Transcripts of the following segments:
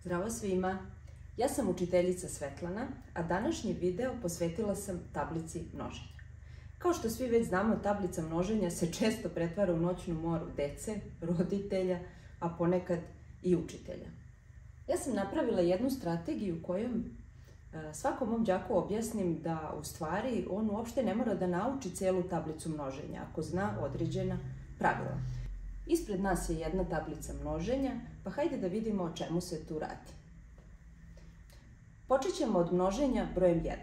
Zdravo svima! Ja sam učiteljica Svetlana, a današnji video posvetila sam tablici množenja. Kao što svi već znamo, tablica množenja se često pretvara u noćnu moru dece, roditelja, a ponekad i učitelja. Ja sam napravila jednu strategiju kojom svakom mom đaku objasnim da u stvari on uopšte ne mora da nauči celu tablicu množenja ako zna određena pravila. Ispred nas je jedna tablica množenja, pa hajde da vidimo o čemu se tu radi. Počet ćemo od množenja brojem 1.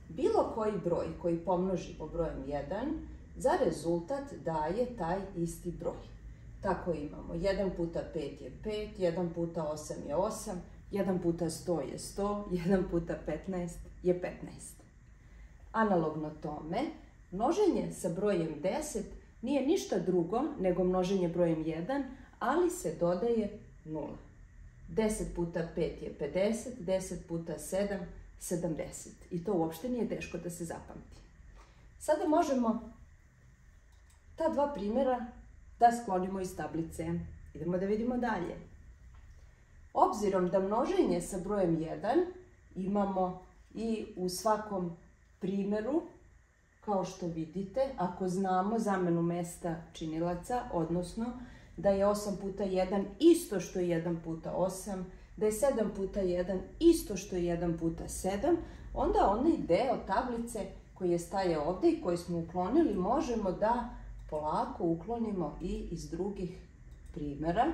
Bilo koji broj koji pomnoži po brojem 1, za rezultat daje taj isti broj. Tako imamo 1 puta 5 je 5, 1 puta 8 je 8, 1 puta 100 je 100, 1 puta 15 je 15. Analogno tome, množenje sa brojem 10 nije ništa drugo nego množenje brojem 1, ali se dodaje 0. 10 puta 5 je 50, 10 puta 7, 70. I to uopšte nije teško da se zapamti. Sada možemo ta dva primjera da sklonimo iz tablice. Idemo da vidimo dalje. Obzirom da množenje sa brojem 1 imamo i u svakom primjeru, kao što vidite, ako znamo zamenu mesta činilaca, odnosno da je 8 puta 1 isto što je 1 puta 8, da je 7 puta 1 isto što je 1 puta 7, onda onaj deo tablice koji je stajao ovde i koji smo uklonili možemo da polako uklonimo i iz drugih primjera,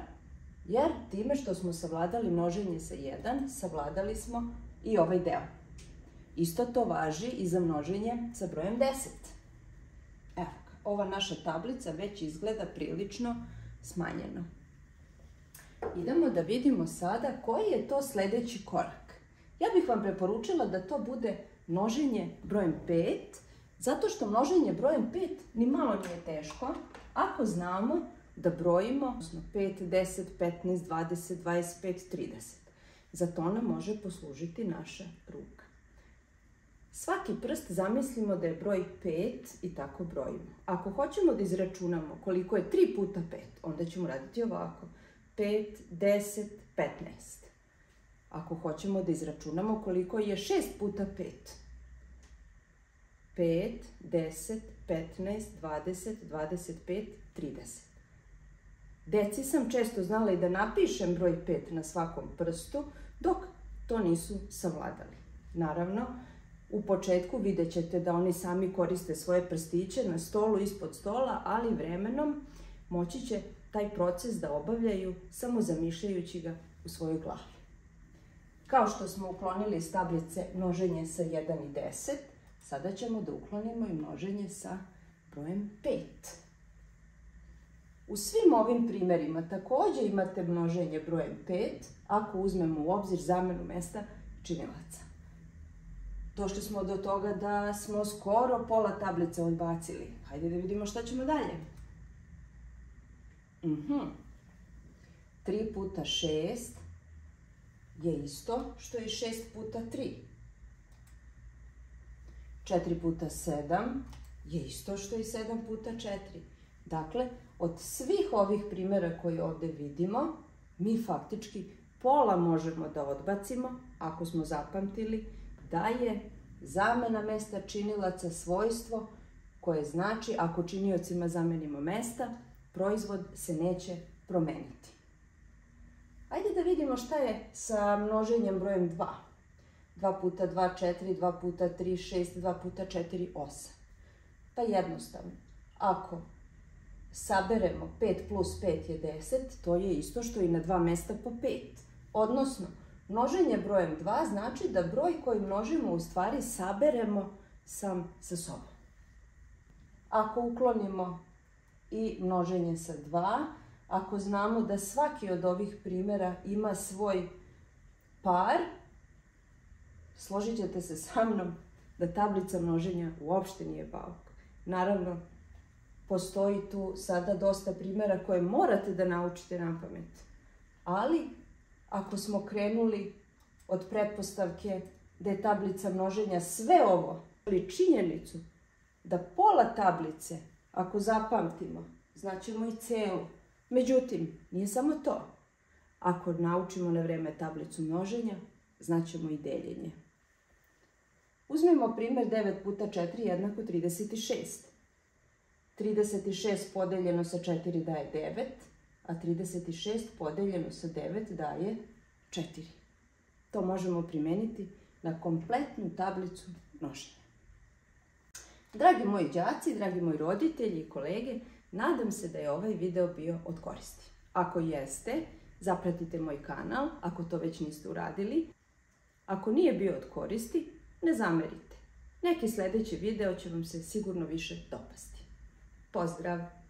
jer time što smo savladali množenje sa 1, savladali smo i ovaj deo. Isto to važi i za množenje sa brojem 10. Evo ga, ova naša tablica već izgleda prilično smanjeno. Idemo da vidimo sada koji je to sledeći korak. Ja bih vam preporučila da to bude množenje brojem 5, zato što množenje brojem 5 ni malo nije teško, ako znamo da brojimo, odnosno 5, 10, 15, 20, 25, 30. Za to nam može poslužiti naša ruka. Svaki prst zamislimo da je broj 5 i tako brojimo. Ako hoćemo da izračunamo koliko je 3 puta 5, onda ćemo raditi ovako. 5, 10, 15. Ako hoćemo da izračunamo koliko je 6 puta 5, 5, 10, 15, 20, 25, 30. Deci sam često znala i da napišem broj 5 na svakom prstu, dok to nisu savladali. Naravno, u početku vidjet ćete da oni sami koriste svoje prstiće na stolu, ispod stola, ali vremenom moći će taj proces da obavljaju samo zamišljajući ga u svojoj glavi. Kao što smo uklonili iz tablice množenje sa 1 i 10, sada ćemo da uklonimo i množenje sa brojem 5. U svim ovim primjerima takođe imate množenje brojem 5, ako uzmemo u obzir zamenu mesta činilaca. Došli smo do toga da smo skoro pola tablice odbacili. Hajde da vidimo šta ćemo dalje. 3 puta 6 je isto što je 6 puta 3. 4 puta 7 je isto što je 7 puta 4. Dakle, od svih ovih primjera koje ovde vidimo, mi faktički pola možemo da odbacimo, ako smo zapamtili da je zamena mesta činilaca svojstvo koje znači ako činiocima zamenimo mesta, proizvod se neće promeniti. Ajde da vidimo šta je sa množenjem brojem 2. 2 puta 2, 4, 2 puta 3, 6, 2 puta 4, 8. Pa jednostavno, ako saberemo 5 plus 5 je 10, to je isto što i na dva mesta po 5. Odnosno, množenje brojem 2 znači da broj koji množimo u stvari saberemo sam sa sobom. Ako uklonimo i množenje sa 2, ako znamo da svaki od ovih primjera ima svoj par, složit ćete se sa mnom da tablica množenja uopšte nije bauk. Naravno, postoji tu sada dosta primjera koje morate da naučite napamet. Ali, ako smo krenuli od pretpostavke da je tablica množenja sve ovo, ali činjenicu da pola tablice, ako zapamtimo, znaćemo i celu. Međutim, nije samo to. Ako naučimo na vreme tablicu množenja, znaćemo i deljenje. Uzmimo primjer 9 puta 4 jednako 36. 36 podeljeno sa 4 daje 9, a 36 podeljeno sa 9 daje 4. To možemo primeniti na kompletnu tablicu množenja. Dragi moji đaci, dragi moji roditelji i kolege, nadam se da je ovaj video bio od koristi. Ako jeste, zapratite moj kanal, ako to već niste uradili. Ako nije bio od koristi, ne zamerite. Neki sljedeći video će vam se sigurno više dopasti. Pozdrav!